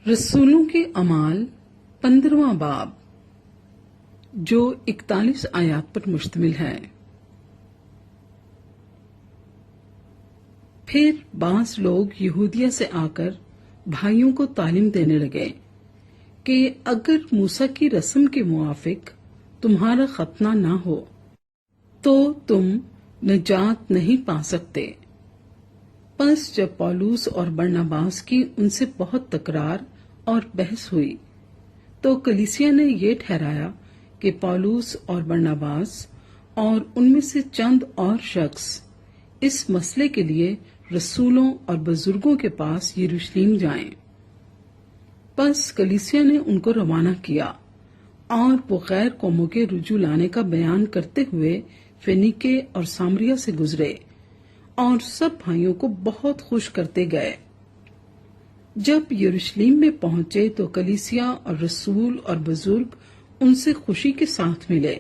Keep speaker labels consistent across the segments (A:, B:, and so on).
A: رسولوں کے اعمال 15واں باب جو 41 آیات پر مشتمل ہے۔ پھر بعض لوگ یہودیہ سے آ کر بھائیوں کو تعلیم دینے لگے کہ اگر موسیٰ کی رسم کے موافق تمہارا ختنہ نہ ہو تو تم نجات نہیں پا سکتے۔ پس جب پولس اور برناباس کی ان سے بہت تکرار اور بحث ہوئی تو کلیسیا نے یہ ٹھہرایا کہ پولس اور برناباس اور ان میں سے چند اور شخص اس مسئلے کے لیے رسولوں اور بزرگوں کے پاس یروشلم جائیں۔ پس کلیسیا نے ان کو روانہ کیا اور وہ غیر قوموں کے رجوع لانے کا بیان کرتے ہوئے فینیکے اور سامریا سے گزرے اور سب بھائیوں کو بہت خوش کرتے گئے۔ جب یروشلم میں پہنچے تو کلیسیا اور رسول اور بزرگ ان سے خوشی کے ساتھ ملے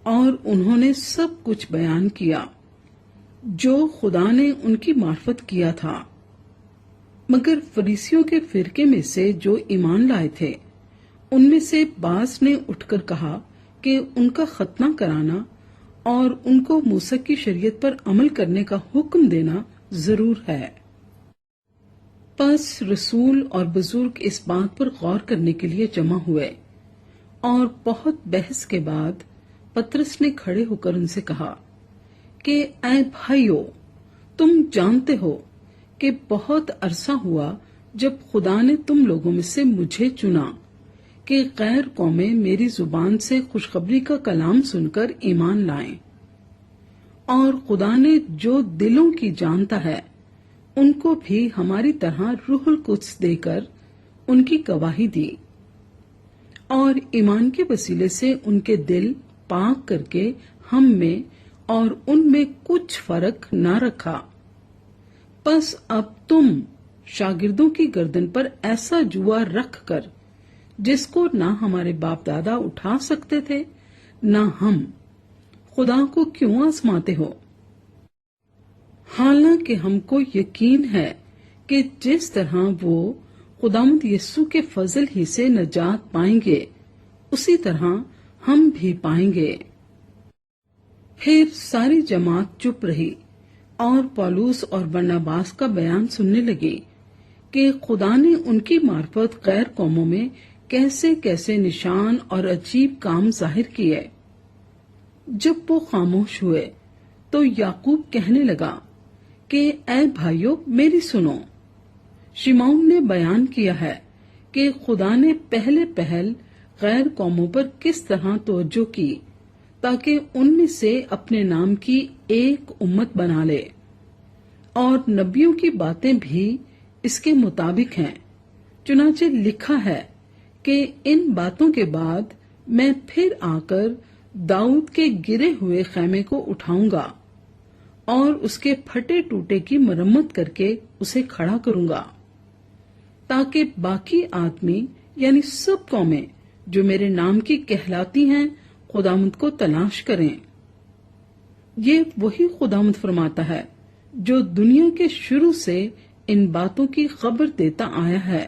A: اور انہوں نے سب کچھ بیان کیا جو خدا نے ان کی معرفت کیا تھا۔ مگر فریسیوں کے فرقے میں سے جو ایمان لائے تھے ان میں سے بعض نے اٹھ کر کہا کہ ان کا ختنہ کرانا اور ان کو موسیٰ کی شریعت پر عمل کرنے کا حکم دینا ضرور ہے۔ پس رسول اور بزرگ اس بات پر غور کرنے کے لیے جمع ہوئے اور بہت بحث کے بعد پطرس نے کھڑے ہو کر ان سے کہا کہ اے بھائیو، تم جانتے ہو کہ بہت عرصہ ہوا جب خدا نے تم لوگوں میں سے مجھے چنا کہ غیر قومیں میری زبان سے خوشخبری کا کلام سن کر ایمان لائیں، اور خدا نے جو دلوں کی جانتا ہے ان کو بھی ہماری طرح روح القدس دے کر ان کی گواہی دی، اور ایمان کے وسیلے سے ان کے دل پاک کر کے ہم میں اور ان میں کچھ فرق نہ رکھا۔ پس اب تم شاگردوں کی گردن پر ایسا جوا رکھ کر جس کو نہ ہمارے باپ دادا اٹھا سکتے تھے نہ ہم، خدا کو کیوں آزماتے ہو؟ حالانکہ ہم کو یقین ہے کہ جس طرح وہ خداوند یسوع کے فضل ہی سے نجات پائیں گے اسی طرح ہم بھی پائیں گے۔ پھر ساری جماعت چپ رہی اور پولس اور برناباس کا بیان سننے لگی کہ خدا نے ان کی معرفت غیر قوموں میں کیسے کیسے نشان اور عجیب کام ظاہر کیے۔ جب وہ خاموش ہوئے تو یعقوب کہنے لگا کہ اے بھائیو میری سنو، شمعون نے بیان کیا ہے کہ خدا نے پہل غیر قوموں پر کس طرح توجہ کی تاکہ ان میں سے اپنے نام کی ایک امت بنا لے، اور نبیوں کی باتیں بھی اس کے مطابق ہیں۔ چنانچہ لکھا ہے کہ ان باتوں کے بعد میں پھر آ کر داؤد کے گرے ہوئے خیمے کو اٹھاؤں گا اور اس کے پھٹے ٹوٹے کی مرمت کر کے اسے کھڑا کروں گا، تاکہ باقی آدمی یعنی سب قومیں جو میرے نام کی کہلاتی ہیں خداوند کو تلاش کریں۔ یہ وہی خداوند فرماتا ہے جو دنیا کے شروع سے ان باتوں کی خبر دیتا آیا ہے۔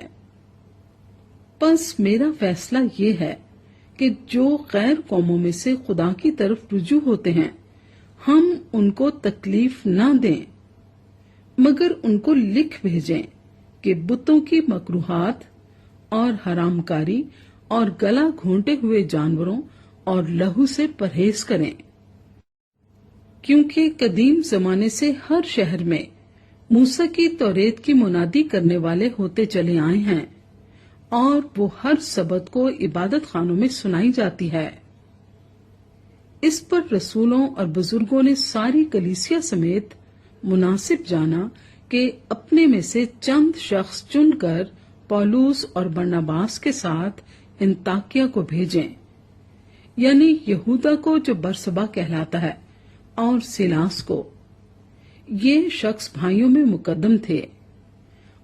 A: پس میرا فیصلہ یہ ہے کہ جو غیر قوموں میں سے خدا کی طرف رجوع ہوتے ہیں ہم ان کو تکلیف نہ دیں، مگر ان کو لکھ بھیجیں کہ بتوں کی مکروہات اور حرام کاری اور گلا گھونٹے ہوئے جانوروں اور لہو سے پرہیز کریں، کیونکہ قدیم زمانے سے ہر شہر میں موسیٰ کی توریت کی منادی کرنے والے ہوتے چلے آئے ہیں، اور وہ ہر سبت کو عبادت خانوں میں سنائی جاتی ہے۔ اس پر رسولوں اور بزرگوں نے ساری کلیسیا سمیت مناسب جانا کہ اپنے میں سے چند شخص چن کر پولس اور برناباس کے ساتھ انطاکیہ کو بھیجیں، یعنی یہودا کو جو برسبا کہلاتا ہے اور سیلاس کو۔ یہ شخص بھائیوں میں مقدم تھے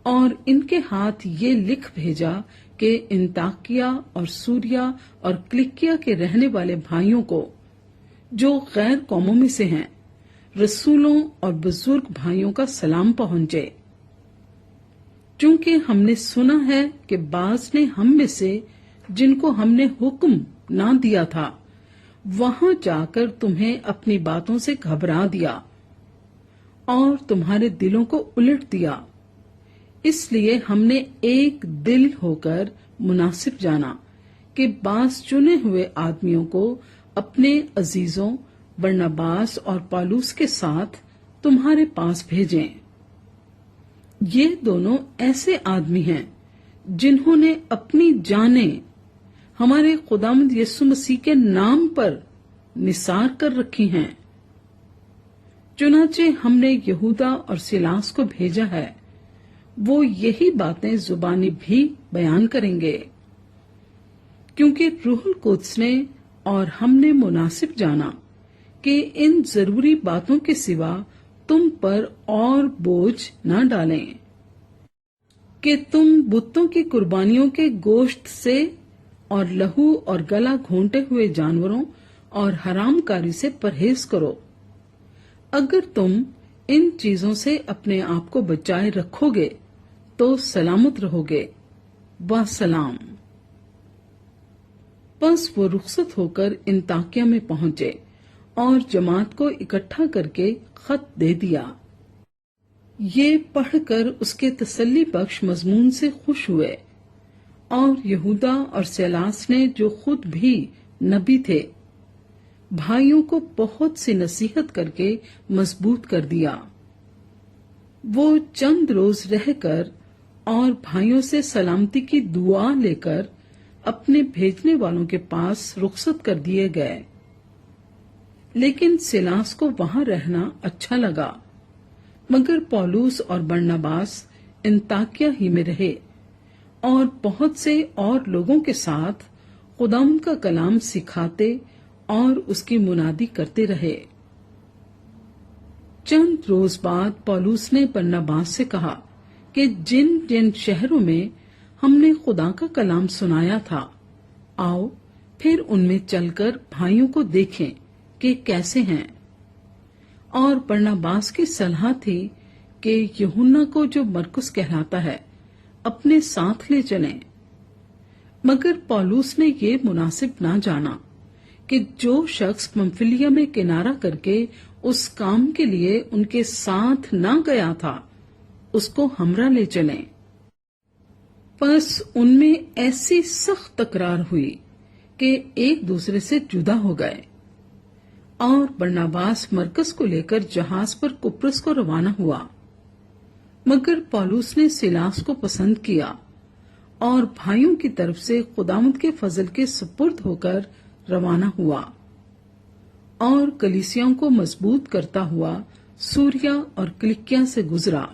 A: اور ان کے ہاتھ یہ لکھ بھیجا کہ انطاکیہ اور سوریا اور کلکیا کے رہنے والے بھائیوں کو جو غیر قوموں میں سے ہیں رسولوں اور بزرگ بھائیوں کا سلام پہنچے۔ چونکہ ہم نے سنا ہے کہ بعض نے ہم میں سے جن کو ہم نے حکم نہ دیا تھا وہاں جا کر تمہیں اپنی باتوں سے گھبرا دیا اور تمہارے دلوں کو الٹ دیا، اس لیے ہم نے ایک دل ہو کر مناسب جانا کہ بعض چنے ہوئے آدمیوں کو اپنے عزیزوں برناباس اور پالوس کے ساتھ تمہارے پاس بھیجیں۔ یہ دونوں ایسے آدمی ہیں جنہوں نے اپنی جانیں ہمارے خداوند یسوع مسیح کے نام پر نثار کر رکھی ہیں۔ چنانچہ ہم نے یہودا اور سیلاس کو بھیجا ہے، وہ یہی باتیں زبانی بھی بیان کریں گے، کیونکہ روح القدس نے اور ہم نے مناسب جانا کہ ان ضروری باتوں کے سوا تم پر اور بوجھ نہ ڈالیں کہ تم بتوں کی قربانیوں کے گوشت سے اور لہو اور گلا گھونٹے ہوئے جانوروں اور حرام کاری سے پرہیز کرو۔ اگر تم ان چیزوں سے اپنے آپ کو بچائے رکھو گے تو سلامت رہو گے۔ وسلام۔ پس وہ رخصت ہو کر انطاکیہ میں پہنچے اور جماعت کو اکٹھا کر کے خط دے دیا۔ یہ پڑھ کر اس کے تسلی بخش مضمون سے خوش ہوئے، اور یہودا اور سیلاس نے جو خود بھی نبی تھے بھائیوں کو بہت سی نصیحت کر کے مضبوط کر دیا۔ وہ چند روز رہ کر اور بھائیوں سے سلامتی کی دعا لے کر اپنے بھیجنے والوں کے پاس رخصت کر دیے گئے، لیکن سیلاس کو وہاں رہنا اچھا لگا، مگر پولس اور برناباس انطاکیہ ہی میں رہے اور بہت سے اور لوگوں کے ساتھ خداوند کا کلام سکھاتے اور اس کی منادی کرتے رہے۔ چند روز بعد پولس نے برناباس سے کہا کہ جن جن شہروں میں ہم نے خدا کا کلام سنایا تھا، آؤ پھر ان میں چل کر بھائیوں کو دیکھیں کہ کیسے ہیں۔ اور برناباس کی صلاح تھی کہ یوحنا کو جو مرکس کہلاتا ہے اپنے ساتھ لے چلیں، مگر پولس نے یہ مناسب نہ جانا کہ جو شخص پمفیلیا میں کنارہ کر کے اس کام کے لیے ان کے ساتھ نہ گیا تھا اس کو ہمراہ لے چلیں۔ پس ان میں ایسی سخت تکرار ہوئی کہ ایک دوسرے سے جدا ہو گئے، اور برناباس مرکز کو لے کر جہاز پر قبرص کو روانہ ہوا، مگر پولس نے سیلاس کو پسند کیا اور بھائیوں کی طرف سے خداوند کے فضل کے سپرد ہو کر روانہ ہوا، اور کلیسیاؤں کو مضبوط کرتا ہوا سوریا اور کلکیا سے گزرا۔